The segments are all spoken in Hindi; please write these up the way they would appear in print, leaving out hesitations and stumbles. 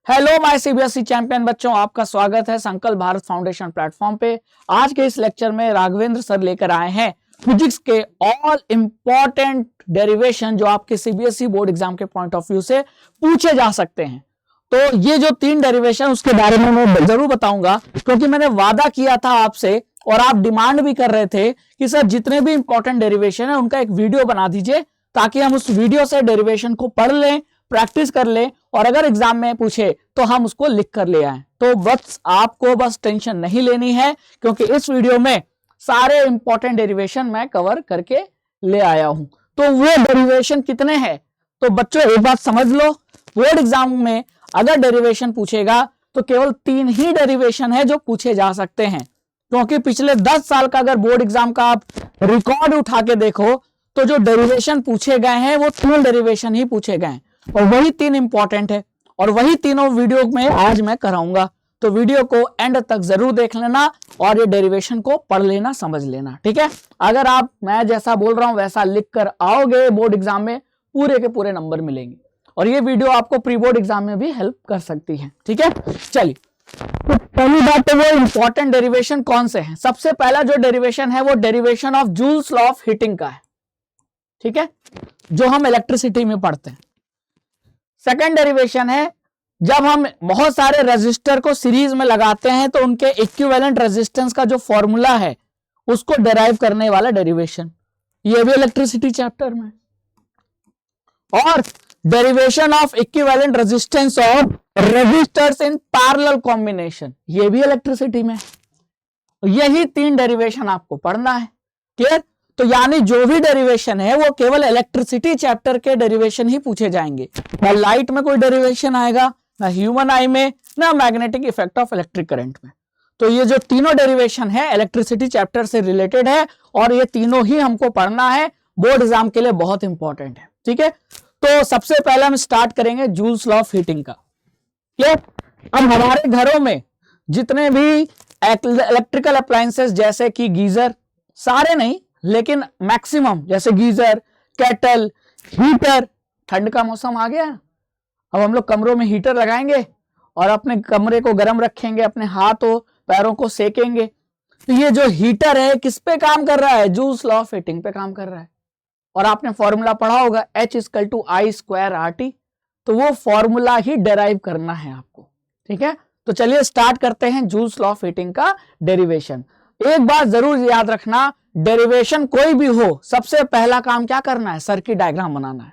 हेलो माय सीबीएसई चैंपियन बच्चों, आपका स्वागत है संकल्प भारत फाउंडेशन प्लेटफॉर्म पे। आज के इस लेक्चर में राघवेंद्र सर लेकर आए हैं फिजिक्स के ऑल इंपॉर्टेंट डेरिवेशन जो आपके सीबीएसई बोर्ड एग्जाम के पॉइंट ऑफ व्यू से पूछे जा सकते हैं। तो ये जो 3 डेरिवेशन उसके बारे में मैं जरूर बताऊंगा, क्योंकि मैंने वादा किया था आपसे और आप डिमांड भी कर रहे थे कि सर जितने भी इंपॉर्टेंट डेरिवेशन है उनका एक वीडियो बना दीजिए, ताकि हम उस वीडियो से डेरिवेशन को पढ़ लें, प्रैक्टिस कर लें और अगर एग्जाम में पूछे तो हम उसको लिख कर ले आए। तो बस आपको टेंशन नहीं लेनी है, क्योंकि इस वीडियो में सारे इंपॉर्टेंट डेरिवेशन मैं कवर करके ले आया हूं। तो वो डेरिवेशन कितने हैं तो बच्चों एक बात समझ लो, बोर्ड एग्जाम में अगर डेरिवेशन पूछेगा तो केवल 3 ही डेरिवेशन है जो पूछे जा सकते हैं, क्योंकि पिछले 10 साल का अगर बोर्ड एग्जाम का आप रिकॉर्ड उठा के देखो तो जो डेरिवेशन पूछे गए हैं वो 3 डेरिवेशन ही पूछे गए हैं और वही 3 इंपॉर्टेंट है और वही तीनों वीडियो में आज मैं कराऊंगा। तो वीडियो को एंड तक जरूर देख लेना और ये डेरिवेशन को पढ़ लेना, समझ लेना, ठीक है। अगर आप मैं जैसा बोल रहा हूं वैसा लिख कर आओगे बोर्ड एग्जाम में पूरे के पूरे नंबर मिलेंगे और ये वीडियो आपको प्री बोर्ड एग्जाम में भी हेल्प कर सकती है, ठीक है। चलिए, तो पहली बात तो वो इंपॉर्टेंट डेरिवेशन कौन से हैं। सबसे पहला जो डेरिवेशन है वो derivation of joules law of heating का है, ठीक है, जो हम इलेक्ट्रिसिटी में पढ़ते हैं। सेकेंड डेरिवेशन है जब हम बहुत सारे रेजिस्टर को सीरीज में लगाते हैं तो उनके इक्विवेलेंट रेजिस्टेंस का जो फॉर्मूला है उसको डिराइव करने वाला डेरिवेशन, ये भी इलेक्ट्रिसिटी चैप्टर में। और derivation of equivalent resistance of resistors in parallel combination, ये भी इलेक्ट्रिसिटी में। यही 3 डेरिवेशन आपको पढ़ना है, क्लियर। तो यानी जो भी डेरिवेशन है वो केवल इलेक्ट्रिसिटी चैप्टर के डेरिवेशन ही पूछे जाएंगे, ना लाइट में कोई डेरिवेशन आएगा, ना ह्यूमन आई में, ना magnetic effect of electric current में। तो ये जो तीनों डेरिवेशन है इलेक्ट्रिसिटी चैप्टर से रिलेटेड है और ये तीनों ही हमको पढ़ना है, बोर्ड एग्जाम के लिए बहुत इंपॉर्टेंट है, ठीक है। तो सबसे पहले हम स्टार्ट करेंगे जूल्स लॉ ऑफ हीटिंग का, क्लियर। अब हमारे घरों में जितने भी इलेक्ट्रिकल अप्लायंसेस जैसे कि गीजर, सारे नहीं लेकिन मैक्सिमम, जैसे गीजर, केटल, हीटर, ठंड का मौसम आ गया, अब हम लोग कमरों में हीटर लगाएंगे और अपने कमरे को गर्म रखेंगे, अपने हाथों पैरों को सेकेंगे। तो ये जो हीटर है किस पे काम कर रहा है, जूल्स लॉ ऑफ हीटिंग पे काम कर रहा है। और आपने फॉर्मूला पढ़ा होगा H=I²RT, तो वो फॉर्मूला ही डेराइव करना है आपको, ठीक है। तो चलिए स्टार्ट करते हैं जूल्स लॉ ऑफ हीटिंग का डेरिवेशन। एक बात जरूर याद रखना, डेरिवेशन कोई भी हो सबसे पहला काम क्या करना है, सर्किट डायग्राम बनाना है।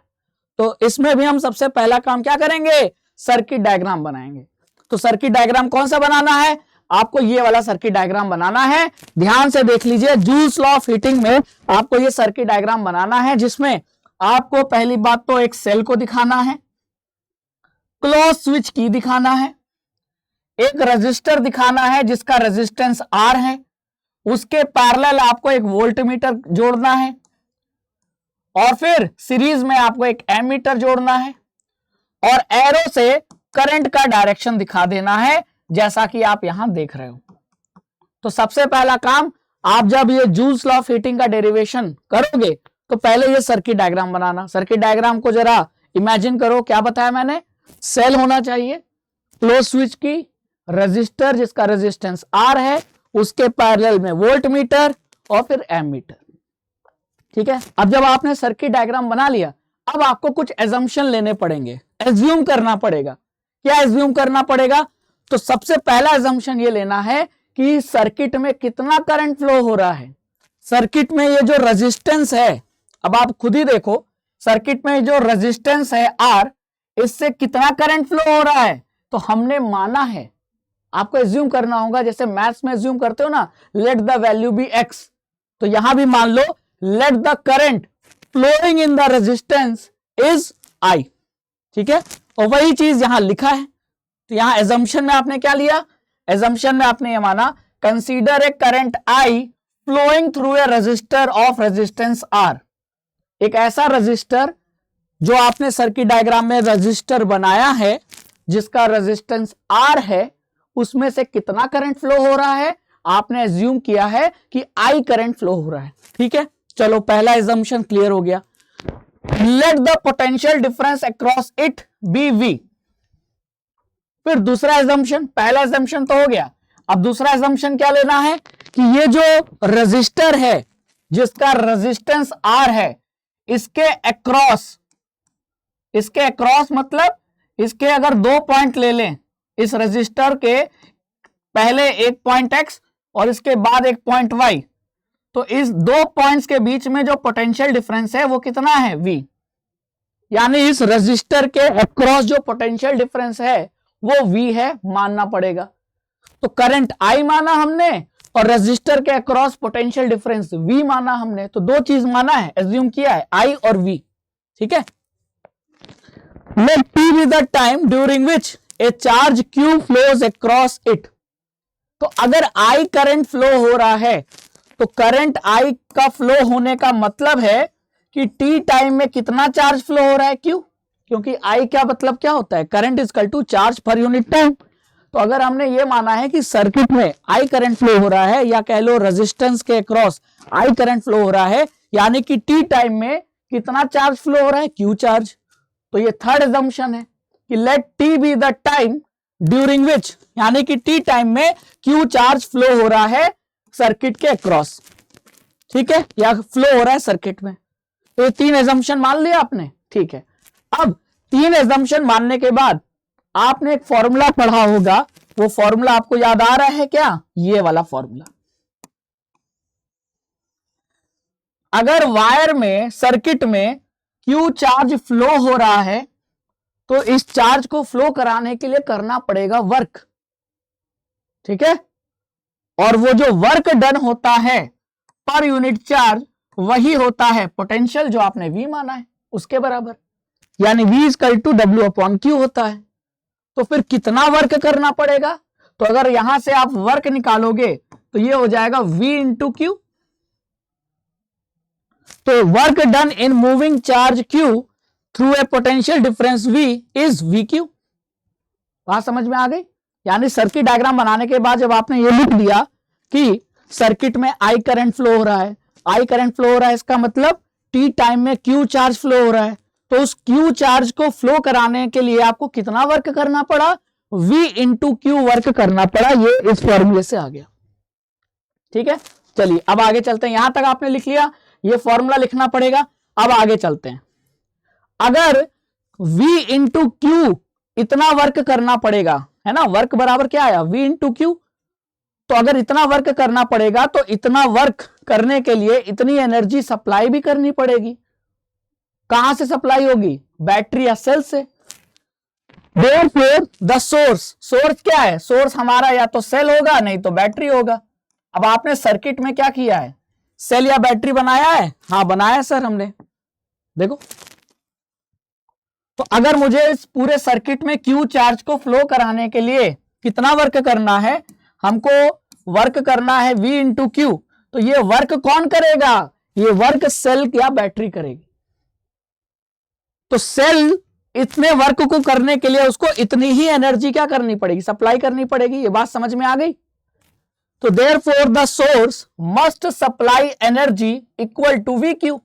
तो इसमें भी हम सबसे पहला काम क्या करेंगे, सर्किट डायग्राम बनाएंगे। तो सर्किट डायग्राम कौन सा बनाना है, आपको ये वाला सर्किट डायग्राम बनाना है। ध्यान से देख लीजिए, जूल्स लॉ ऑफ हीटिंग में आपको ये सर्किट डायग्राम बनाना है, जिसमें आपको पहली बात तो एक सेल को दिखाना है, क्लोज स्विच की दिखाना है, एक रजिस्टर दिखाना है जिसका रेजिस्टेंस R है, उसके पैरेलल आपको एक वोल्टमीटर जोड़ना है और फिर सीरीज में आपको एक एमीटर जोड़ना है और एरो से करंट का डायरेक्शन दिखा देना है, जैसा कि आप यहां देख रहे हो। तो सबसे पहला काम, आप जब ये जूल्स लॉ ऑफ हीटिंग का डेरिवेशन करोगे तो पहले ये सर्किट डायग्राम बनाना। सर्किट डायग्राम को जरा इमेजिन करो, क्या बताया मैंने, सेल होना चाहिए, क्लोज स्विच की, रजिस्टर जिसका रेजिस्टेंस R है, उसके पैरेलल में वोल्टमीटर और फिर एमीटर, ठीक है। अब जब आपने सर्किट डायग्राम बना लिया, अब आपको कुछ एजम्पशन लेने पड़ेंगे, एज्यूम करना पड़ेगा। क्या एज्यूम करना पड़ेगा, तो सबसे पहला एजम्पशन ये लेना है कि सर्किट में कितना करंट फ्लो हो रहा है। सर्किट में ये जो रेजिस्टेंस है, अब आप खुद ही देखो, सर्किट में जो रेजिस्टेंस है R, इससे कितना करंट फ्लो हो रहा है। तो हमने माना है, आपको एज्यूम करना होगा, जैसे मैथ्स में एज्यूम करते हो ना, let the value be x, तो यहां भी मान लो let the current flowing in the resistance is I, ठीक है। और वही चीज यहां लिखा है। तो यहां एजम्पशन में आपने क्या लिया, एजम्पशन में आपने ये माना, consider a current I flowing through a resistor of resistance R। एक ऐसा रजिस्टर जो आपने सर्किट डायग्राम में रजिस्टर बनाया है जिसका रेजिस्टेंस R है, उसमें से कितना करंट फ्लो हो रहा है, आपने एज्यूम किया है कि I करंट फ्लो हो रहा है, ठीक है। चलो पहला एजम्पशन क्लियर हो गया। Let the potential difference across it be V। फिर दूसरा एजम्पशन, पहला एजम्पशन तो हो गया, अब दूसरा एजम्पशन क्या लेना है कि ये जो रजिस्टर है जिसका रेजिस्टेंस R है, इसके अक्रॉस मतलब इसके अगर 2 पॉइंट ले लें, इस रजिस्टर के पहले एक पॉइंट X और इसके बाद एक पॉइंट Y, तो इस 2 पॉइंट्स के बीच में जो पोटेंशियल डिफरेंस है वो कितना है, V। यानी इस रजिस्टर के अक्रॉस जो पोटेंशियल डिफरेंस है वो V है, मानना पड़ेगा। तो करंट I माना हमने और रजिस्टर के अक्रॉस पोटेंशियल डिफरेंस V माना हमने, तो 2 चीज माना है, एज्यूम किया है, I और V। ठीक है। Let T be the time during which a charge Q flows across it। तो अगर I करंट फ्लो हो रहा है तो करंट I का फ्लो होने का मतलब है कि T टाइम में कितना चार्ज फ्लो हो रहा है, Q, क्योंकि I क्या मतलब क्या होता है, current is equal to charge per unit time. तो अगर हमने ये माना है कि सर्किट में I करंट फ्लो हो रहा है, या कह लो रेजिस्टेंस के अक्रॉस I करंट फ्लो हो रहा है, यानी कि T टाइम में कितना चार्ज फ्लो हो रहा है, Q चार्ज। तो ये थर्ड assumption है कि let T be the time during which, यानी कि T टाइम में Q चार्ज फ्लो हो रहा है सर्किट के अक्रॉस। ठीक है, या फ्लो हो रहा है सर्किट में। तो ये 3 assumption मान लिया आपने। ठीक है, अब 3 assumption मानने के बाद आपने एक फॉर्मूला पढ़ा होगा, वो फॉर्मूला आपको याद आ रहा है क्या, ये वाला फॉर्मूला। अगर वायर में, सर्किट में Q चार्ज फ्लो हो रहा है तो इस चार्ज को फ्लो कराने के लिए करना पड़ेगा वर्क। ठीक है, और वो जो वर्क डन होता है पर यूनिट चार्ज, वही होता है पोटेंशियल जो आपने V माना है उसके बराबर, यानी V equal to W upon Q होता है। तो फिर कितना वर्क करना पड़ेगा, तो अगर यहां से आप वर्क निकालोगे तो ये हो जाएगा V इंटू Q। तो work done in moving charge Q through a potential difference V is VQ। बात समझ में आ गई। यानी सर्किट डायग्राम बनाने के बाद जब आपने ये लिख दिया कि सर्किट में I करंट फ्लो हो रहा है, I करंट फ्लो हो रहा है, इसका मतलब T टाइम में Q चार्ज फ्लो हो रहा है, तो उस Q चार्ज को फ्लो कराने के लिए आपको कितना वर्क करना पड़ा, V इंटू Q वर्क करना पड़ा। ये इस फॉर्मूले से आ गया। ठीक है, चलिए अब आगे चलते हैं। यहां तक आपने लिख लिया, ये फॉर्मूला लिखना पड़ेगा। अब आगे चलते हैं। अगर V इंटू Q इतना वर्क करना पड़ेगा, है ना, वर्क बराबर क्या आया, V इंटू Q। तो अगर इतना वर्क करना पड़ेगा तो इतना वर्क करने के लिए इतनी एनर्जी सप्लाई भी करनी पड़ेगी। कहां से सप्लाई होगी, बैटरी या सेल से। Therefore द सोर्स क्या है, सोर्स हमारा या तो सेल होगा नहीं तो बैटरी होगा। अब आपने सर्किट में क्या किया है, सेल या बैटरी बनाया है, हाँ बनाया सर हमने, देखो। तो अगर मुझे इस पूरे सर्किट में Q चार्ज को फ्लो कराने के लिए कितना वर्क करना है, हमको वर्क करना है V इंटू Q। तो ये वर्क कौन करेगा, ये वर्क सेल या बैटरी करेगी। तो सेल इतने वर्क को करने के लिए उसको इतनी ही एनर्जी क्या करनी पड़ेगी, सप्लाई करनी पड़ेगी। ये बात समझ में आ गई। तो therefore the source must supply energy equal to VQ।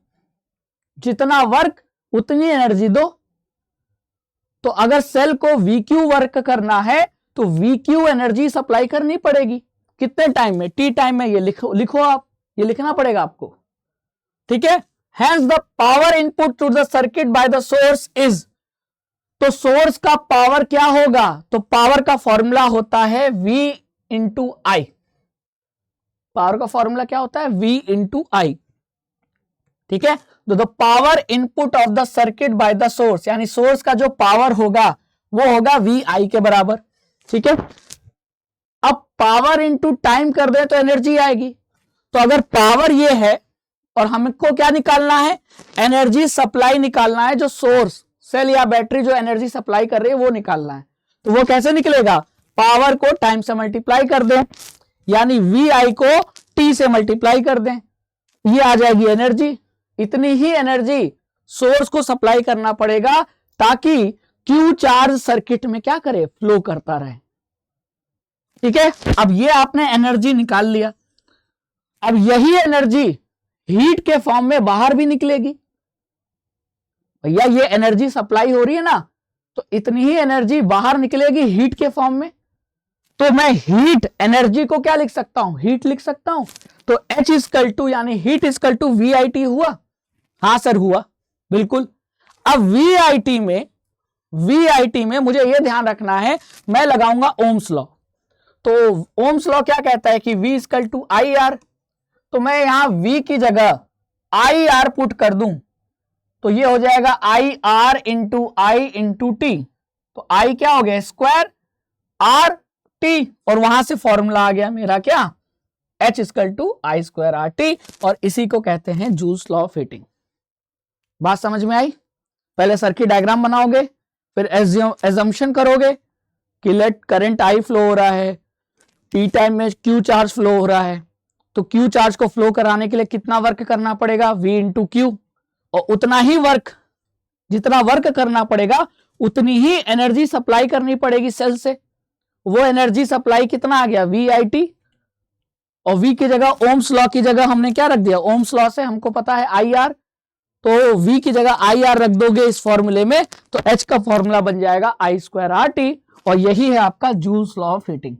जितना वर्क उतनी एनर्जी दो। तो अगर सेल को VQ वर्क करना है तो VQ एनर्जी सप्लाई करनी पड़ेगी। कितने टाइम में, T टाइम में। ये लिखो आप, ये लिखना पड़ेगा आपको। ठीक है, hence the power input to the circuit by the source is. तो सोर्स का पावर क्या होगा, तो पावर का फॉर्मूला होता है V इंटू I। पावर का फॉर्मूला क्या होता है, V इंटू I। ठीक है, तो the power input of the circuit by the source, यानी सोर्स का जो पावर होगा वो होगा VI के बराबर। ठीक है, अब पावर इंटू टाइम कर दे तो एनर्जी आएगी। तो अगर पावर ये है और हमको क्या निकालना है, एनर्जी सप्लाई निकालना है, जो सोर्स सेल या बैटरी जो एनर्जी सप्लाई कर रही है वो निकालना है। तो वो कैसे निकलेगा, पावर को टाइम से मल्टीप्लाई कर दें, यानी VI को T से मल्टीप्लाई कर दें, ये आ जाएगी एनर्जी। इतनी ही एनर्जी सोर्स को सप्लाई करना पड़ेगा ताकि Q चार्ज सर्किट में क्या करे, फ्लो करता रहे। ठीक है, अब ये आपने एनर्जी निकाल लिया। अब यही एनर्जी हीट के फॉर्म में बाहर भी निकलेगी। भैया ये एनर्जी सप्लाई हो रही है ना, तो इतनी ही एनर्जी बाहर निकलेगी हीट के फॉर्म में। तो मैं हीट एनर्जी को क्या लिख सकता हूं, हीट लिख सकता हूं। तो H इक्वल टू यानी हीट इक्वल टू VIT हुआ। हां सर हुआ, बिल्कुल। अब VIT में मुझे यह ध्यान रखना है, मैं लगाऊंगा ओम्स लॉ। तो ओम्स लॉ क्या कहता है कि V इक्वल टू IR। तो मैं यहां V की जगह IR पुट कर दूं तो ये हो जाएगा IR into I into T. तो I क्या हो गया, स्क्वायर R T, और वहां से फॉर्मूला आ गया मेरा क्या, H equal to I square RT, और इसी को कहते हैं जूल्स लॉ ऑफ हीटिंग। बात समझ में आई? पहले सर्किट डायग्राम बनाओगे, फिर एजम्पशन करोगे कि लेट करंट I फ्लो हो रहा है, T टाइम में Q चार्ज फ्लो हो रहा है, तो Q चार्ज को फ्लो कराने के लिए कितना वर्क करना पड़ेगा, V इंटू Q, और उतना ही वर्क, जितना वर्क करना पड़ेगा उतनी ही एनर्जी सप्लाई करनी पड़ेगी सेल से। वो एनर्जी सप्लाई कितना आ गया, VIT, और V की जगह ओम्स लॉ की जगह हमने क्या रख दिया, ओम्स लॉ से हमको पता है IR, तो V की जगह IR रख दोगे इस फॉर्मूले में, तो H का फॉर्मूला बन जाएगा I स्क्वायर RT, और यही है आपका जूल्स लॉ ऑफ हीटिंग।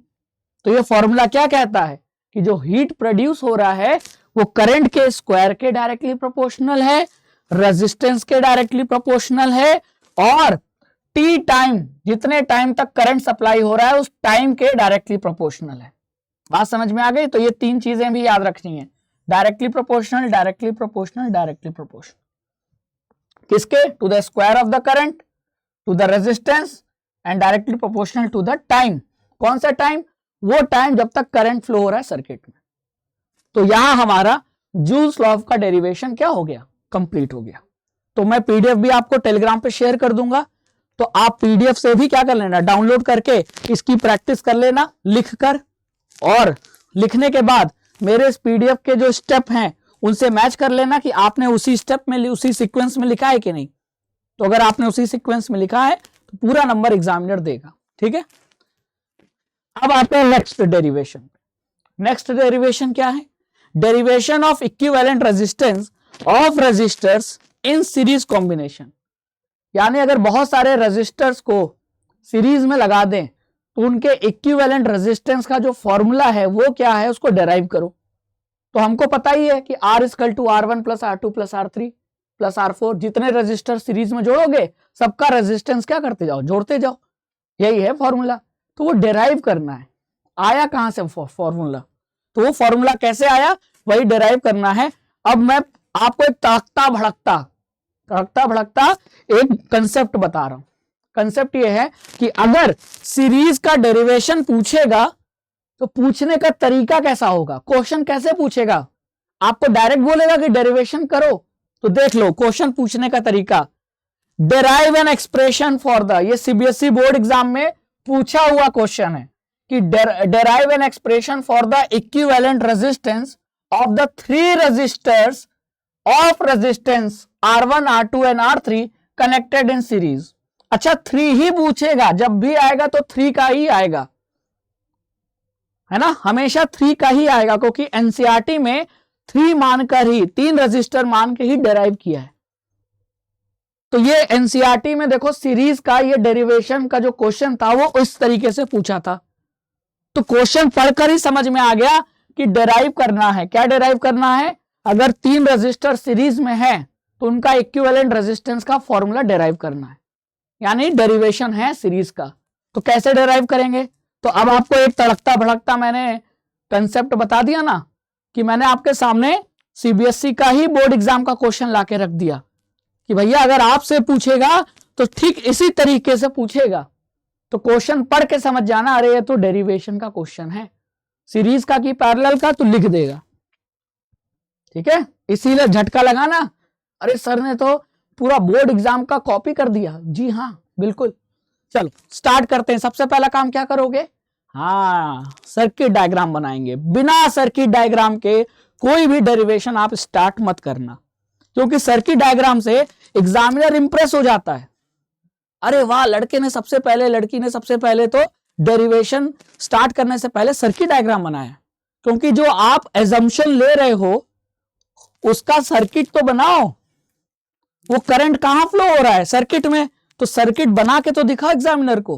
तो ये फॉर्मूला क्या कहता है कि जो हीट प्रोड्यूस हो रहा है वो करंट के स्क्वायर के डायरेक्टली प्रोपोर्शनल है, रेजिस्टेंस के डायरेक्टली प्रोपोर्शनल है, और टी टाइम, जितने टाइम तक करंट सप्लाई हो रहा है उस टाइम के डायरेक्टली प्रोपोर्शनल है। बात समझ में आ गई? तो ये तीन चीजें भी याद रखनी है, directly proportional, directly proportional, directly proportional. किसके? To the square of the current, to the resistance, and directly proportional to the time. कौन सा टाइम? वो टाइम जब तक करंट फ्लो हो रहा है सर्किट में। तो यहां हमारा जूल्स लॉ का डेरिवेशन क्या हो गया, कंप्लीट हो गया। तो मैं पीडीएफ भी आपको टेलीग्राम पे शेयर कर दूंगा, तो आप पीडीएफ से भी क्या कर लेना, डाउनलोड करके इसकी प्रैक्टिस कर लेना लिखकर, और लिखने के बाद मेरे इस पीडीएफ के जो स्टेप हैं उनसे मैच कर लेना कि आपने उसी स्टेप में, उसी सीक्वेंस में लिखा है कि नहीं। तो अगर आपने उसी सीक्वेंस में लिखा है तो पूरा नंबर एग्जामिनर देगा, ठीक है। अब आते हैं नेक्स्ट डेरिवेशन। नेक्स्ट डेरिवेशन क्या है? Derivation of equivalent resistance of resistors in series combination. यानी अगर बहुत सारे रेजिस्टर्स को सीरीज में लगा दें तो उनके इक्विवेलेंट रेजिस्टेंस का जो फॉर्मूला है वो क्या है, उसको डेराइव करो। तो हमको पता ही है कि R equal to R1 plus R2 plus R3 plus R4, जितने रेजिस्टर सीरीज में जोड़ोगे सबका रेजिस्टेंस क्या करते जाओ, जोड़ते जाओ, यही है फॉर्मूला। तो वो डेराइव करना है। आया कहां से फॉर्मूला, तो वो फॉर्मूला कैसे आया वही डेराइव करना है। अब मैं आपको एक तड़कता भड़कता एक कंसेप्ट बता रहा हूं। कंसेप्ट ये है कि अगर सीरीज का डेरिवेशन पूछेगा तो पूछने का तरीका कैसा होगा, क्वेश्चन कैसे पूछेगा। आपको डायरेक्ट बोलेगा कि डेरिवेशन करो, तो देख लो क्वेश्चन पूछने का तरीका, derive an expression for the, ये सीबीएसई बोर्ड एग्जाम में पूछा हुआ क्वेश्चन है कि derive an expression for the equivalent resistance of the three resistors of resistance R1, R2 and R3 connected in series. अच्छा, 3 ही पूछेगा, जब भी आएगा तो 3 का ही आएगा, है ना, हमेशा 3 का ही आएगा, क्योंकि एनसीईआरटी में 3 मानकर ही, 3 रजिस्टर मान के ही डेराइव किया है। तो ये एनसीईआरटी में देखो सीरीज का ये डेरिवेशन का जो क्वेश्चन था वो इस तरीके से पूछा था। तो क्वेश्चन पढ़कर ही समझ में आ गया कि डेराइव करना है। क्या डेराइव करना है? अगर 3 रजिस्टर सीरीज में है तो उनका इक्विवेलेंट रेजिस्टेंस का फॉर्मूला डेराइव करना है, यानी डेरिवेशन है सीरीज का। तो कैसे डेराइव करेंगे? तो अब आपको एक तड़कता भड़कता मैंने कंसेप्ट बता दिया ना, कि मैंने आपके सामने सीबीएसई का ही बोर्ड एग्जाम का क्वेश्चन लाके रख दिया कि भैया अगर आपसे पूछेगा तो ठीक इसी तरीके से पूछेगा। तो क्वेश्चन पढ़ के समझ जाना, अरे ये तो डेरिवेशन का क्वेश्चन है, सीरीज का कि पैरेलल का, तो लिख देगा, ठीक है। इसीलिए झटका लगाना, अरे सर ने तो पूरा बोर्ड एग्जाम का कॉपी कर दिया। जी हाँ, बिल्कुल। चलो स्टार्ट करते हैं। सबसे पहला काम क्या करोगे? हाँ, सर्किट डायग्राम बनाएंगे। बिना सर्किट डायग्राम के कोई भी डेरिवेशन आप स्टार्ट मत करना, क्योंकि सर्किट डायग्राम से एग्जामिनर इंप्रेस हो जाता है। अरे वाह, लड़के ने सबसे पहले, लड़की ने सबसे पहले तो डेरिवेशन स्टार्ट करने से पहले सर्किट डायग्राम बनाया। क्योंकि जो आप एजम्पशन ले रहे हो उसका सर्किट तो बनाओ। वो करंट कहां फ्लो हो रहा है? सर्किट में। तो सर्किट बना के तो दिखा एग्जामिनर को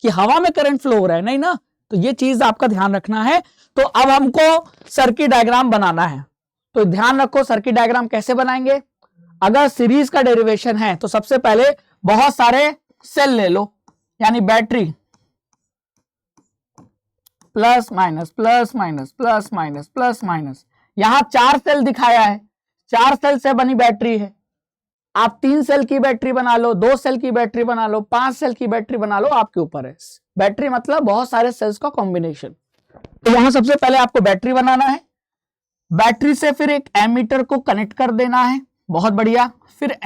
कि हवा में करंट फ्लो हो रहा है, नहीं ना। तो ये चीज आपका ध्यान रखना है। तो अब हमको सर्किट डायग्राम बनाना है, तो ध्यान रखो सर्किट डायग्राम कैसे बनाएंगे। अगर सीरीज का डेरिवेशन है तो सबसे पहले बहुत सारे सेल ले लो, यानी battery plus minus plus minus plus minus plus minus. यहां 4 सेल दिखाया है, 4 सेल से बनी बैटरी है। आप 3 सेल की बैटरी बना लो, 2 सेल की बैटरी बना लो, 5 सेल की बैटरी बना लो, आपके ऊपर है। बैटरी मतलब बहुत सारे सेल्स का कॉम्बिनेशन। तो वहां सबसे पहले आपको बैटरी बनाना है। बैटरी से फिर एक एमीटर को कनेक्ट कर देना है, बहुत बढ़िया। फिर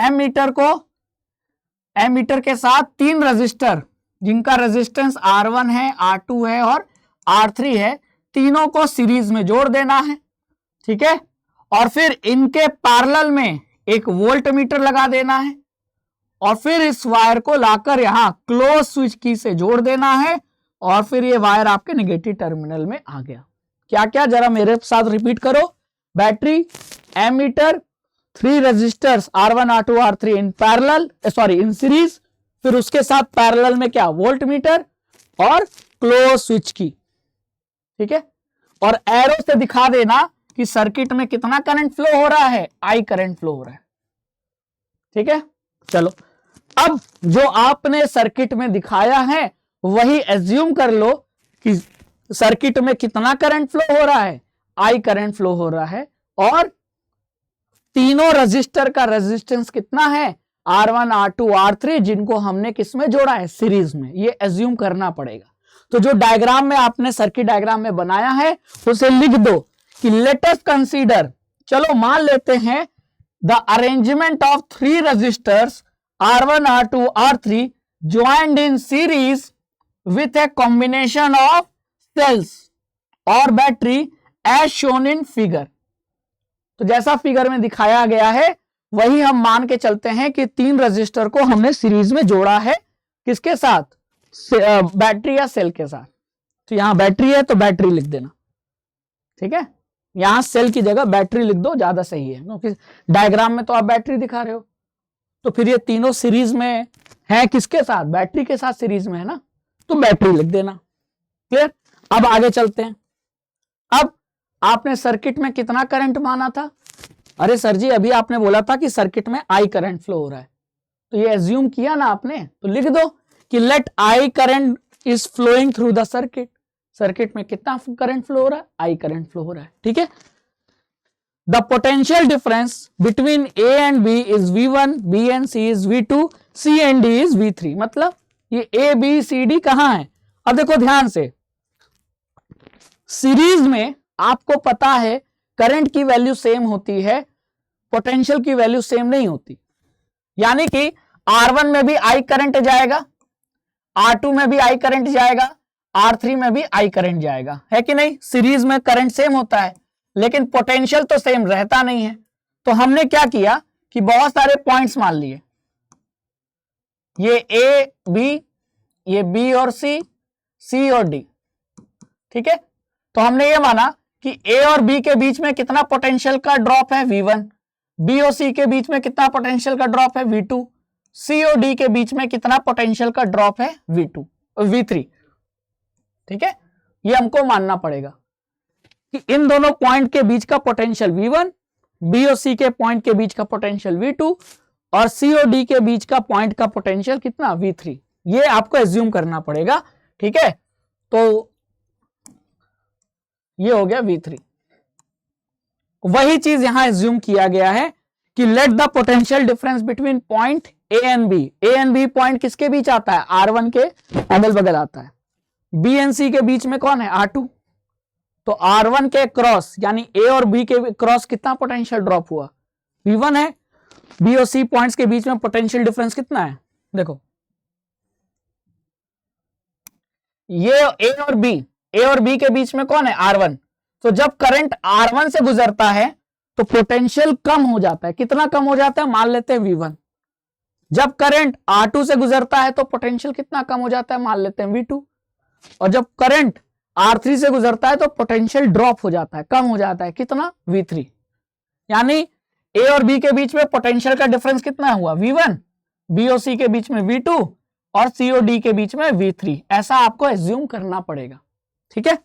एमीटर के साथ 3 रजिस्टर जिनका रेजिस्टेंस R1 है, R2 है और R3 है, तीनों को सीरीज में जोड़ देना है, ठीक है। और फिर इनके पैरेलल में एक वोल्ट मीटर लगा देना है और फिर इस वायर को लाकर यहां क्लोज स्विच की से जोड़ देना है और फिर ये वायर आपके नेगेटिव टर्मिनल में आ गया। क्या क्या, जरा मेरे साथ रिपीट करो। Battery, ammeter, 3 resistors R1, R2, R3 in parallel, in series, फिर उसके साथ पैरेलल में क्या, वोल्ट मीटर और क्लोज स्विच की, ठीक है। और एरो से दिखा देना कि सर्किट में कितना करंट फ्लो हो रहा है, I करंट फ्लो हो रहा है, ठीक है। चलो अब जो आपने सर्किट में दिखाया है वही एज्यूम कर लो कि सर्किट में कितना करंट फ्लो हो रहा है, I करंट फ्लो हो रहा है और तीनों रजिस्टर का रेजिस्टेंस कितना है, R1, R2, R3, जिनको हमने किसमें जोड़ा है, सीरीज में। ये एज्यूम करना पड़ेगा। तो जो डायग्राम में आपने सर्किट डायग्राम में बनाया है उसे लिख दो कि लेट अस कंसीडर, चलो मान लेते हैं the arrangement of 3 resistors R1, R2, R3 joined in series with a combination of cells और battery as shown in figure. तो जैसा फिगर में दिखाया गया है वही हम मान के चलते हैं कि 3 रजिस्टर को हमने सीरीज में जोड़ा है, किसके साथ, बैटरी या सेल के साथ। तो यहां बैटरी है तो बैटरी लिख देना, ठीक है। यहां सेल की जगह बैटरी लिख दो, ज्यादा सही है, क्योंकि डायग्राम में तो आप बैटरी दिखा रहे हो। तो फिर ये तीनों सीरीज में है, किसके साथ, बैटरी के साथ सीरीज में है ना, तो बैटरी लिख देना। क्लियर। अब आगे चलते हैं। अब आपने सर्किट में कितना करंट माना था, अरे सर जी अभी आपने बोला था कि सर्किट में I करंट फ्लो हो रहा है, तो ये एज्यूम किया ना आपने, तो लिख दो कि let I current is flowing through the circuit. Circuit में कितना करंट फ्लो हो रहा है, I करंट फ्लो हो रहा है, ठीक है। The potential difference between A and B is V1, B and C is V2, C and D is V3। मतलब ये A B C D कहां है। अब देखो ध्यान से, सीरीज में आपको पता है करंट की वैल्यू सेम होती है, पोटेंशियल की वैल्यू सेम नहीं होती। यानी कि R1 में भी I करंट जाएगा, R2 में भी I करंट जाएगा, R3 में भी I करंट जाएगा, है कि नहीं। सीरीज में करंट सेम होता है लेकिन पोटेंशियल तो सेम रहता नहीं है। तो हमने क्या किया कि बहुत सारे पॉइंट्स मान लिए, ये A B, ये B और C, C और D, ठीक है। तो हमने ये माना कि A और B के बीच में कितना पोटेंशियल का ड्रॉप है, V1, B और C के बीच में कितना पोटेंशियल का ड्रॉप है, V2, C और D के बीच में कितना पोटेंशियल का ड्रॉप है, V3, ठीक है। ये हमको मानना पड़ेगा कि इन दोनों पॉइंट के बीच का पोटेंशियल V1, B और C के पॉइंट के बीच का पोटेंशियल V2 और C और D के बीच का पॉइंट का पोटेंशियल कितना, V3। ये आपको एज्यूम करना पड़ेगा, ठीक है। तो ये हो गया V3। वही चीज यहां एज्यूम किया गया है कि let the potential difference between point A and B। A and B point किसके बीच आता है, R1 के अगल बगल आता है। B एंड C के बीच में कौन है, R2। तो R1 के क्रॉस यानी A और B के क्रॉस कितना पोटेंशियल ड्रॉप हुआ, V1 है। B और C पॉइंट्स के बीच में पोटेंशियल डिफरेंस कितना है, देखो ये A और B के बीच में कौन है, R1। तो जब करंट R1 से गुजरता है तो पोटेंशियल कम हो जाता है, कितना कम हो जाता है, मान लेते हैं V1। जब करंट R2 से गुजरता है तो पोटेंशियल कितना कम हो जाता है, मान लेते हैं V2। और जब करंट R3 से गुजरता है तो पोटेंशियल ड्रॉप हो जाता है, कम हो जाता है, कितना, V3। यानी A और B के बीच में पोटेंशियल का डिफरेंस कितना हुआ, V1। BOC के बीच में V2 और COD के बीच में V3, ऐसा आपको एज्यूम करना पड़ेगा। ठीक है,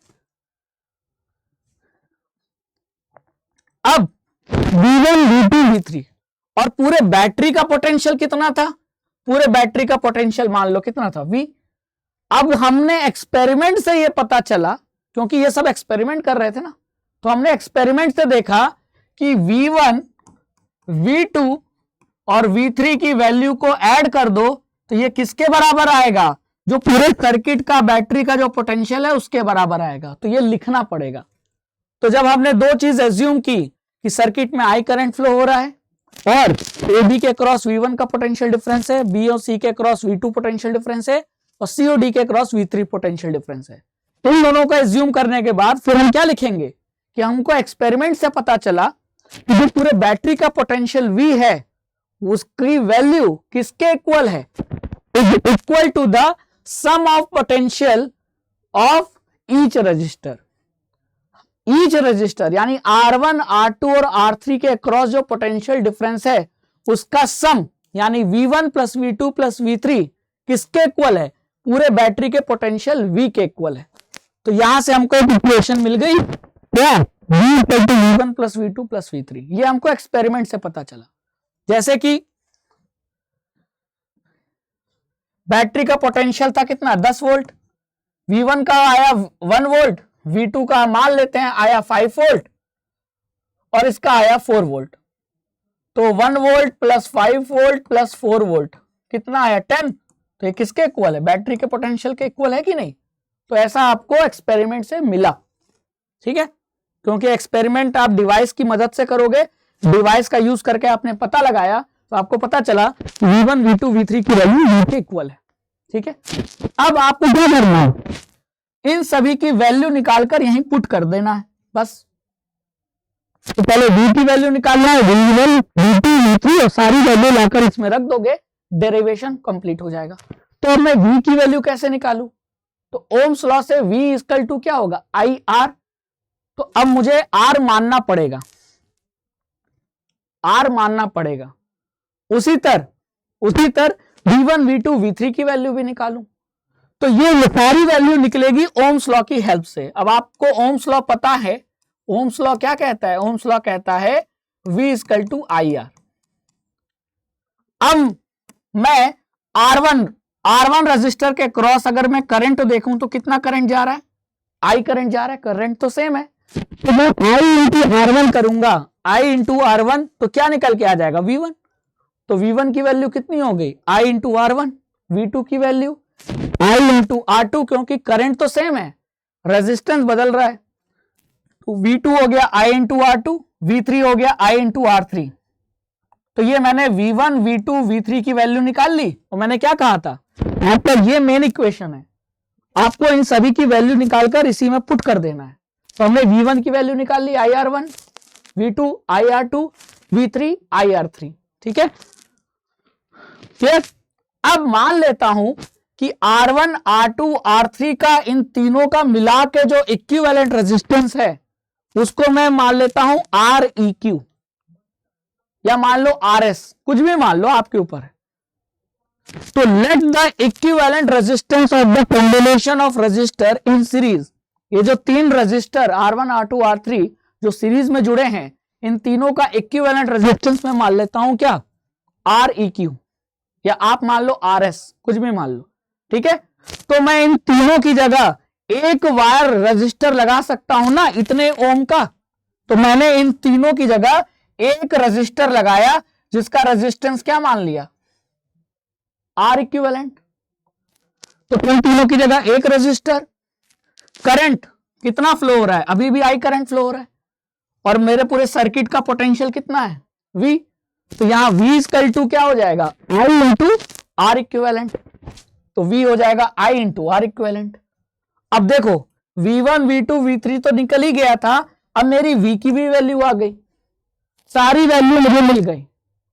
अब V1 V2 V3 और पूरे बैटरी का पोटेंशियल कितना था, पूरे बैटरी का पोटेंशियल मान लो कितना था V। अब हमने एक्सपेरिमेंट से ये पता चला, क्योंकि ये सब एक्सपेरिमेंट कर रहे थे ना, तो हमने एक्सपेरिमेंट से देखा कि V1 V2 और V3 की वैल्यू को ऐड कर दो तो ये किसके बराबर आएगा, जो पूरे सर्किट का बैटरी का जो पोटेंशियल है उसके बराबर आएगा। तो ये लिखना पड़ेगा। तो जब हमने दो चीज एज्यूम की कि सर्किट में I करंट फ्लो हो रहा है और AB के क्रॉस V1 का पोटेंशियल डिफरेंस है, BOC के क्रॉस V2 पोटेंशियल डिफरेंस है और COD के क्रॉस V3 पोटेंशियल डिफरेंस है, इन दोनों का एज्यूम करने के बाद फिर हम क्या लिखेंगे कि हमको एक्सपेरिमेंट से पता चला कि जो पूरे बैटरी का पोटेंशियल V है उसकी वैल्यू किसके इक्वल है, equal to the sum of potential of each resistor. Each resistor यानी R1 R2 और R3 के अक्रॉस जो पोटेंशियल डिफरेंस है उसका सम यानी V1 plus V2 plus V3 किसके इक्वल है, पूरे बैटरी के पोटेंशियल V के इक्वल है। तो यहां से हमको एक इक्वेशन मिल गई क्या, V equal to V1 plus V2 plus V3। ये हमको एक्सपेरिमेंट से पता चला। जैसे कि बैटरी का पोटेंशियल था कितना 10 वोल्ट, V1 का आया 1 वोल्ट, V2 का मान लेते हैं आया 5 वोल्ट और इसका आया 4 वोल्ट। तो 1 volt plus 5 volt plus 4 volt कितना आया 10। तो ये किसके इक्वल है, बैटरी के पोटेंशियल के इक्वल है कि नहीं। तो ऐसा आपको एक्सपेरिमेंट से मिला। ठीक है, क्योंकि एक्सपेरिमेंट आप डिवाइस की मदद से करोगे, डिवाइस का यूज करके आपने पता लगाया तो आपको पता चला V1 V2 V3 की वैल्यू V के इक्वल है। ठीक है, अब आपको क्या करना है, इन सभी की वैल्यू निकालकर यहीं पुट कर देना है बस। तो पहले V की वैल्यू निकालना है, V1 V2 V3 और सारी वैल्यू लाकर इसमें रख दोगे, डेरिवेशन कंप्लीट हो जाएगा। तो अब मैं V की वैल्यू कैसे निकालूं, तो ओम्स लॉ से V इक्वल टू क्या होगा IR। तो अब मुझे R मानना पड़ेगा, R मानना पड़ेगा। उसी तरह V1 V2 V3 की वैल्यू भी निकालूं तो ये सारी वैल्यू निकलेगी ओम्स लॉ की हेल्प से। अब आपको ओम्स लॉ पता है, ओम्स लॉ क्या कहता है, ओम्स लॉ कहता है V इक्वल टू IR। अब मैं R1 रजिस्टर के क्रॉस अगर मैं करंट देखूं तो कितना करंट जा रहा है, I करंट जा रहा है, करंट तो सेम है। तो मैं I इंटू R1 करूंगा, I इंटू R1 तो क्या निकल के आ जाएगा V1। तो V1 की वैल्यू कितनी हो गई I इंटू R1, V2 की वैल्यू I इंटू R2, क्योंकि करंट तो सेम है, रेजिस्टेंस बदल रहा है। तो V2 हो गया I इंटू R2, V3 हो गया I इंटू R3। तो ये मैंने V1 V2 V3 की वैल्यू निकाल ली। और मैंने क्या कहा था, आपका ये मेन इक्वेशन है, आपको इन सभी की वैल्यू निकालकर इसी में पुट कर देना है। तो हमने V1 की वैल्यू निकाल ली IR1, V2 IR2, V3 IR3। ठीक है, फिर अब मान लेता हूं कि R1 R2 R3 का इन तीनों का मिला के जो इक्विवेलेंट रेजिस्टेंस है उसको मैं मान लेता हूं REQ या मान लो RS, कुछ भी मान लो, आपके ऊपर है। तो let the equivalent resistance of the combination of register in series, ये जो तीन रजिस्टर R1 R2 R3 जो सीरीज में जुड़े हैं, इन तीनों का इक्विवेलेंट रेजिस्टेंस में मान लेता हूं क्या REQ या आप मान लो RS, कुछ भी मान लो। ठीक है, तो मैं इन तीनों की जगह एक वायर रजिस्टर लगा सकता हूं ना इतने ओम का। तो मैंने इन तीनों की जगह एक रजिस्टर लगाया जिसका रेजिस्टेंस क्या मान लिया R इक्विवेलेंट। तो इन तीनों की जगह एक रजिस्टर, करंट कितना फ्लो हो रहा है, अभी भी I करंट फ्लो हो रहा है और मेरे पूरे सर्किट का पोटेंशियल कितना है V। तो यहां V इक्वल टू क्या हो जाएगा I इंटू R इक्विवेलेंट। तो V हो जाएगा I इंटू R इक्विवेलेंट। अब देखो V1 V2 V3 तो निकल ही गया था, अब मेरी V की भी वैल्यू आ गई, सारी वैल्यू मुझे मिल गई।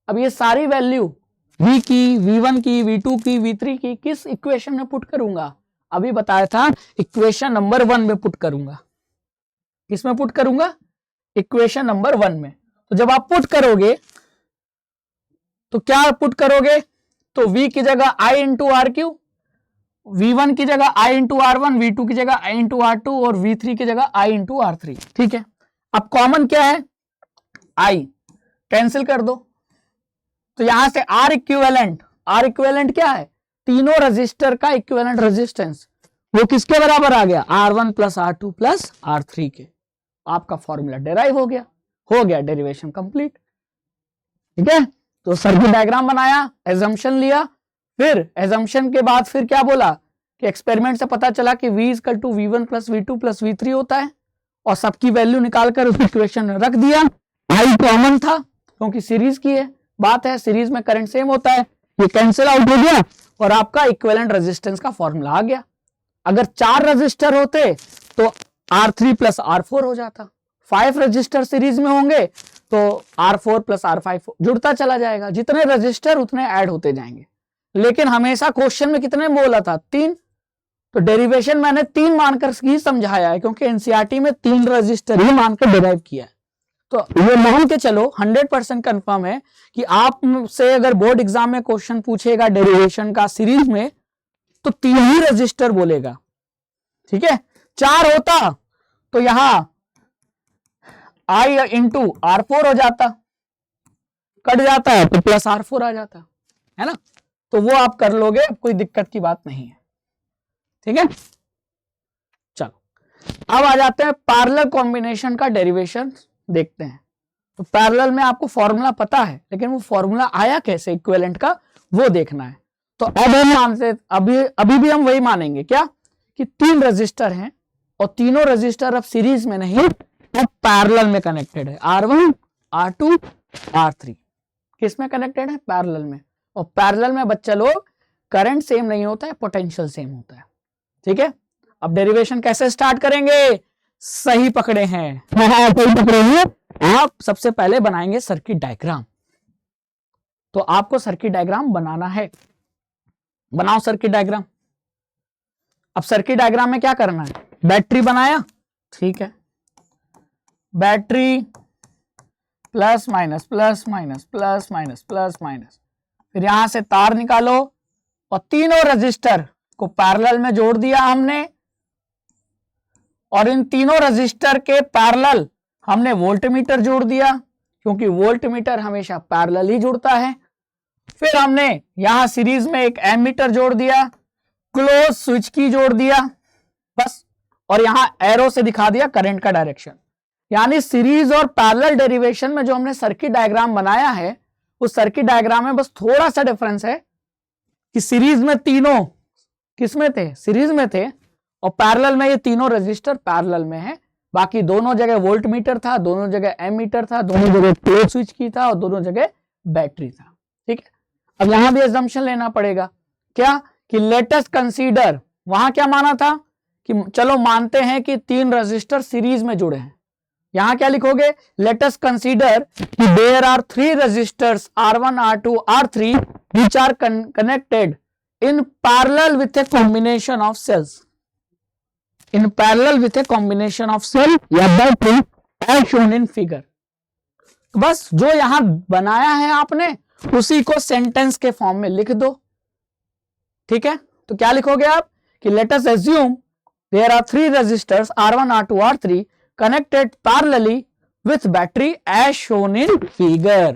अब ये सारी वैल्यू V की, V1 की, V2 की, V3 की किस इक्वेशन में पुट करूंगा, अभी बताया था इक्वेशन नंबर 1 में पुट करूंगा। किस में पुट करूंगा, इक्वेशन नंबर 1 में। तो जब आप पुट करोगे तो क्या पुट करोगे, तो V की जगह I into are Q, V1 की जगह I इंटू R1, V2 की जगह I इंटू R2 और V3 की जगह I इंटू R3। ठीक है, अब कॉमन क्या है? I कैंसिल कर दो, तो यहां से R इक्विवेलेंट क्या है? तीनों रजिस्टर का इक्विवेलेंट रेजिस्टेंस, वो किसके बराबर आ गया? R1 plus R2 plus R3 के। आपका फॉर्मूला डेराइव हो गया डेरिवेशन कंप्लीट। ठीक है, तो सर्किट डायग्राम बनाया, एजम्पशन लिया, फिर एजम्पशन के बाद फिर क्या बोला कि एक्सपेरिमेंट से पता चला कि V equal to V1 plus V2 plus V3 होता है, और सबकी वैल्यू निकालकर उस इक्वेशन में रख दिया। I कॉमन था क्योंकि सीरीज की है बात है, सीरीज में करंट सेम होता है, ये कैंसिल आउट हो गया और आपका इक्विवेलेंट रेजिस्टेंस का फॉर्मूला आ गया। अगर 4 रजिस्टर होते तो R3 प्लस R4 हो जाता, 5 रजिस्टर सीरीज में होंगे तो R4 प्लस R5 जुड़ता चला जाएगा, जितने रजिस्टर उतने ऐड होते जाएंगे। लेकिन हमेशा क्वेश्चन में कितने बोला था? 3, तो डेरिवेशन मैंने 3 मानकर ही समझाया है, क्योंकि एनसीईआरटी में 3 रजिस्टर ही मानकर डिराइव किया है। तो ये मान के चलो 100% कंफर्म है कि आपसे अगर बोर्ड एग्जाम में क्वेश्चन पूछेगा डेरिवेशन का सीरीज में, तो 3 ही रजिस्टर बोलेगा। ठीक है, 4 होता तो यहां I इंटू R4 हो जाता, कट जाता है तो प्लस R4 आ जाता है ना, तो वो आप कर लोगे, कोई दिक्कत की बात नहीं है। ठीक है, चलो अब आ जाते हैं पैरेलल कॉम्बिनेशन का डेरिवेशन देखते हैं। तो पैरेलल में आपको फॉर्मूला पता है, लेकिन वो फॉर्मूला आया कैसे इक्विवेलेंट का, वो देखना है। तो अब हम मानते अभी भी हम वही मानेंगे क्या कि 3 रजिस्टर हैं और तीनों रजिस्टर अब सीरीज में नहीं, अब पैरेलल में कनेक्टेड है। R1 R2 R3 किस में कनेक्टेड है? पैरेलल में। और पैरेलल में बच्चा लोग करंट सेम नहीं होता है, पोटेंशियल सेम होता है। ठीक है, अब डेरिवेशन कैसे स्टार्ट करेंगे? सही पकड़े हैं, सही पकड़े हैं। आप सबसे पहले बनाएंगे सर्किट डायग्राम। तो आपको सर्किट डायग्राम बनाना है, बनाओ सर्किट डायग्राम। अब सर्किट डायग्राम में क्या करना है? बैटरी बनाया, ठीक है, battery plus minus plus minus plus minus plus minus, फिर यहां से तार निकालो और तीनों रजिस्टर को पैरेलल में जोड़ दिया हमने, और इन तीनों रजिस्टर के पैरेलल हमने वोल्टमीटर जोड़ दिया, क्योंकि वोल्टमीटर हमेशा पैरेलल ही जुड़ता है। फिर हमने यहां सीरीज में एक एमीटर जोड़ दिया, क्लोज स्विच की जोड़ दिया बस, और यहां एरो से दिखा दिया करंट का डायरेक्शन। यानी सीरीज और पैरेलल डेरिवेशन में जो हमने सर्किट डायग्राम बनाया है, उस सर्किट डायग्राम में बस थोड़ा सा डिफरेंस है कि सीरीज में तीनों किसमें थे? सीरीज में थे, और पैरेलल में ये तीनों रजिस्टर पैरेलल में है। बाकी दोनों जगह वोल्ट मीटर था, दोनों जगह एमीटर था, दोनों जगह क्लोज स्विच की था, और दोनों जगह बैटरी था। ठीक है, अब यहां भी असम्पशन लेना पड़ेगा क्या कि लेट अस कंसीडर, वहां क्या माना था कि चलो मानते हैं कि 3 रजिस्टर सीरीज में जुड़े हैं। यहां क्या लिखोगे? लेट अस कंसीडर कि there are 3 resistors R1 R2 R3 which are connected in parallel with a combination of cells, in parallel with a combination of cell या battery as shown in figure। बस जो यहां बनाया है आपने उसी को सेंटेंस के फॉर्म में लिख दो। ठीक है, तो क्या लिखोगे आप कि let us assume there are 3 resistors R1 R2 R3 connected parallelly with battery as shown in figure।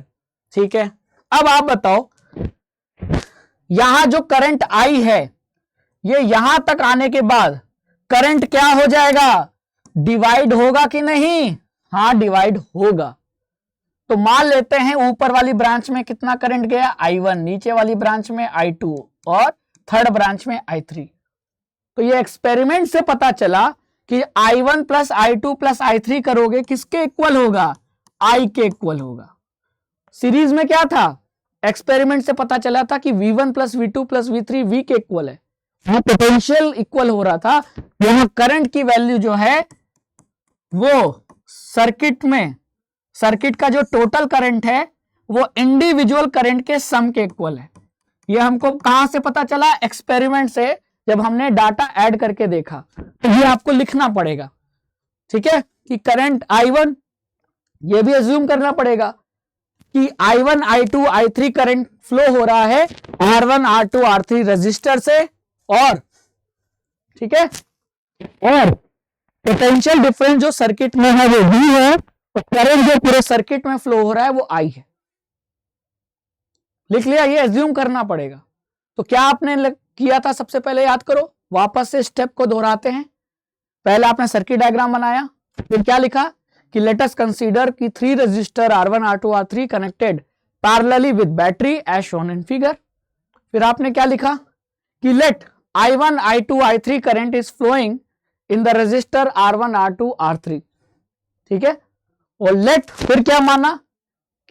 ठीक है, अब आप बताओ यहां जो करंट आई है, ये यहां तक आने के बाद करंट क्या हो जाएगा? डिवाइड होगा कि नहीं? हां, डिवाइड होगा। तो मान लेते हैं ऊपर वाली ब्रांच में कितना करंट गया? I1, नीचे वाली ब्रांच में I2 और थर्ड ब्रांच में I3। तो ये एक्सपेरिमेंट से पता चला कि I1 plus I2 plus I3 करोगे किसके इक्वल होगा? I के इक्वल होगा। सीरीज में क्या था? एक्सपेरिमेंट से पता चला था कि V1 plus V2 plus V3 V के इक्वल है। यहां पोटेंशियल इक्वल हो रहा था, यहां करंट की वैल्यू जो है वो सर्किट का जो टोटल करंट है वो इंडिविजुअल करंट के सम के इक्वल है। ये हमको कहां से पता चला? एक्सपेरिमेंट से, जब हमने डाटा ऐड करके देखा। तो ये आपको लिखना पड़ेगा, ठीक है, कि करंट I1, ये भी अज्यूम करना पड़ेगा कि I1 I2 I3 current flow हो रहा है R1 R2 R3 रजिस्टर से, और ठीक है, और पोटेंशियल डिफरेंस जो सर्किट में है वो V है, और करंट जो पूरे सर्किट में फ्लो हो रहा है वो I है। लिख लिया, ये एज्यूम करना पड़ेगा। तो क्या आपने किया था, सबसे पहले याद करो, वापस से स्टेप को दोहराते हैं। पहले आपने सर्किट डायग्राम बनाया, फिर क्या लिखा कि लेट अस कंसीडर कि 3 resistor R1 R2 R3 connected parallelly with battery as shown in figure. फिर आपने क्या लिखा कि let I1 I2 I3 current is flowing in the resistor R1 R2 R3, ठीक है, और लेट, फिर क्या माना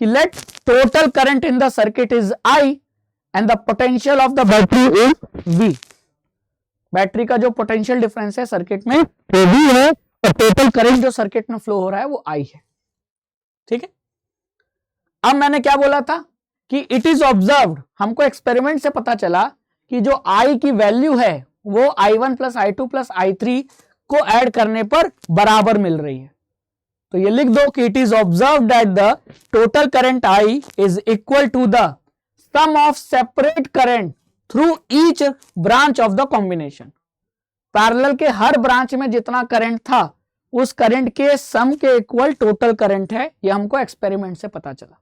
कि let total current in the circuit is I and the potential of the battery is V। Battery का जो पोटेंशियल डिफरेंस है सर्किट में वो V है, और टोटल करंट जो सर्किट में फ्लो हो रहा है वो I है, ठीक है। अब मैंने क्या बोला था कि इट इज ऑब्जर्व्ड, हमको एक्सपेरिमेंट से पता चला कि जो I की वैल्यू है वो I1 plus I2 plus I3 को ऐड करने पर बराबर मिल रही है। तो ये लिख दो कि it is observed that the total current I is equal to the sum of separate current through each branch of the combination. Parallel के हर ब्रांच में जितना करंट था उस करंट के सम के इक्वल टोटल करंट है, ये हमको एक्सपेरिमेंट से पता चला,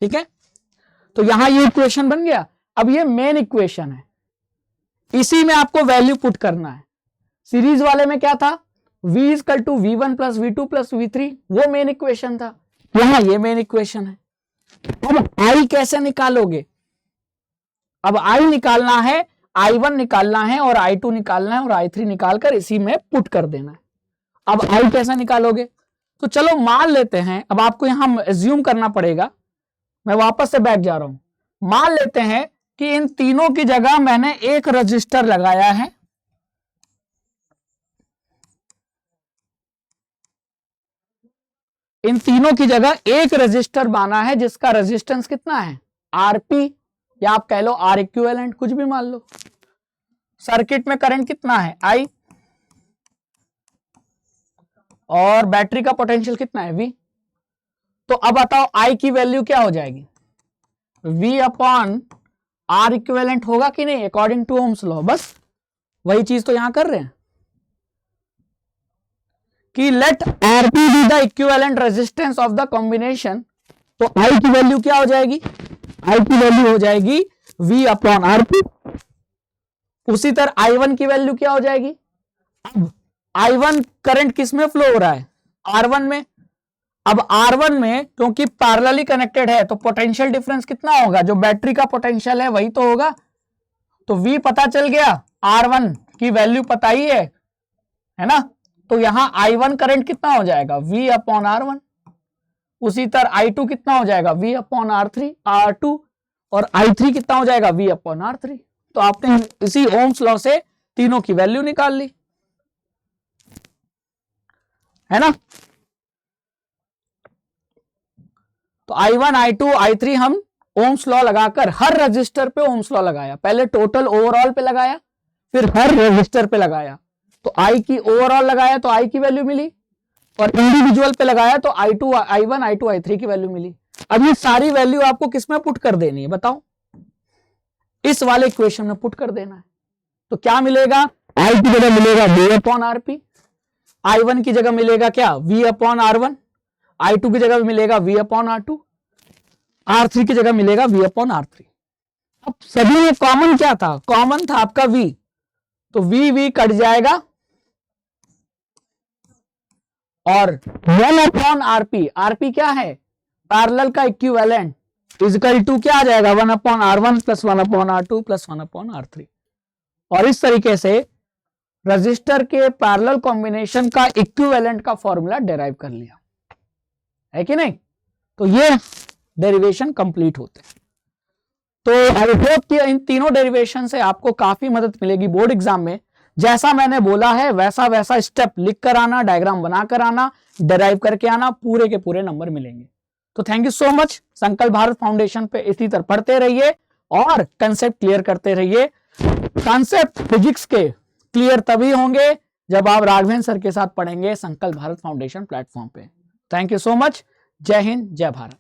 ठीक है। तो यहां ये इक्वेशन बन गया। अब ये मेन इक्वेशन है, इसी में आपको वैल्यू पुट करना है। सीरीज वाले में क्या था, V equal to V1 plus V2 plus V3, वो मेन इक्वेशन था, यहां ये मेन इक्वेशन है। अब I कैसे निकालोगे, अब I निकालना है, I1 निकालना है और I2 निकालना है और I3 निकालकर इसी में पुट कर देना है। अब I कैसे निकालोगे, तो चलो मान लेते हैं, अब आपको यहां एज्यूम करना पड़ेगा, मैं वापस से बैक जा रहा हूं। मान लेते हैं कि इन तीनों की जगह मैंने एक रजिस्टर लगाया है, इन तीनों की जगह एक रजिस्टर माना है जिसका रेजिस्टेंस कितना है Rp, या आप कह लो R इक्विवेलेंट, कुछ भी मान लो। सर्किट में करंट कितना है I, और बैटरी का पोटेंशियल कितना है V। तो अब बताओ I की वैल्यू क्या हो जाएगी, V अपॉन R इक्विवेलेंट होगा कि नहीं, अकॉर्डिंग टू ओम्स लॉ। बस वही चीज तो यहां कर रहे हैं कि let Rp be the equivalent resistance of the combination. तो I की वैल्यू क्या हो जाएगी, I की वैल्यू हो जाएगी V अपॉन Rp। उसी तरह I1 की वैल्यू क्या हो जाएगी, अब I1 करंट किस में फ्लो हो रहा है, R1 में। अब R1 में क्योंकि पैरेलली कनेक्टेड है तो पोटेंशियल डिफरेंस कितना होगा, जो बैटरी का पोटेंशियल है वही तो होगा। तो V पता चल गया, R1 की वैल्यू पता ही है ना। तो यहां I1 करंट कितना हो जाएगा, V अपॉन R1। उसी तरह I2 कितना हो जाएगा, V अपॉन R2, और I3 कितना हो जाएगा, V अपॉन R3। तो आपने इसी ओम्स लॉ से तीनों की वैल्यू निकाल ली, है ना। तो I1 I2 I3 हम ओम्स लॉ लगाकर हर रजिस्टर पे ओम्स लॉ लगाया, पहले टोटल ओवरऑल पे लगाया, फिर हर रजिस्टर पे लगाया। तो I की ओवरऑल लगाया तो I की वैल्यू मिली, और इंडिविजुअल पे लगाया तो I2 I1 I2 I3 की वैल्यू मिली। अब ये सारी वैल्यू आपको किसमें पुट कर देनी है बताओ, इस वाले इक्वेशन में पुट कर देना है। तो क्या मिलेगा, I की जगह मिलेगा V अपॉन Rp, I1 की जगह मिलेगा क्या, V अपॉन R1, I2 की जगह मिलेगा V अपॉन R2, R3 की जगह मिलेगा V अपॉन R3। अब सभी में कॉमन क्या था, कॉमन था आपका V, तो V कट जाएगा, और 1 अपॉन RP क्या है, पैरेलल का इक्विवेलेंट, इक्वल टू क्या आ जाएगा, 1 upon R1 plus 1 upon R2 plus 1 upon R3। और इस तरीके से रजिस्टर के पैरेलल कॉम्बिनेशन का इक्विवेलेंट का फॉर्मूला डिराइव कर लिया, है कि नहीं। तो ये डेरिवेशन कंप्लीट होते हैं। तो आई होप कि इन तीनों डेरिवेशन से आपको काफी मदद मिलेगी बोर्ड एग्जाम में। जैसा मैंने बोला है वैसा वैसा स्टेप लिख कर आना, डायग्राम बनाकर आना, डिराइव करके आना, पूरे के पूरे नंबर मिलेंगे। तो थैंक यू सो मच। संकल्प भारत फाउंडेशन पे इसी तरह पढ़ते रहिए और कंसेप्ट क्लियर करते रहिए। कंसेप्ट फिजिक्स के क्लियर तभी होंगे जब आप राघवेंद्र सर के साथ पढ़ेंगे संकल्प भारत फाउंडेशन प्लेटफॉर्म पे। Thank you so much. जय हिंद, जय भारत।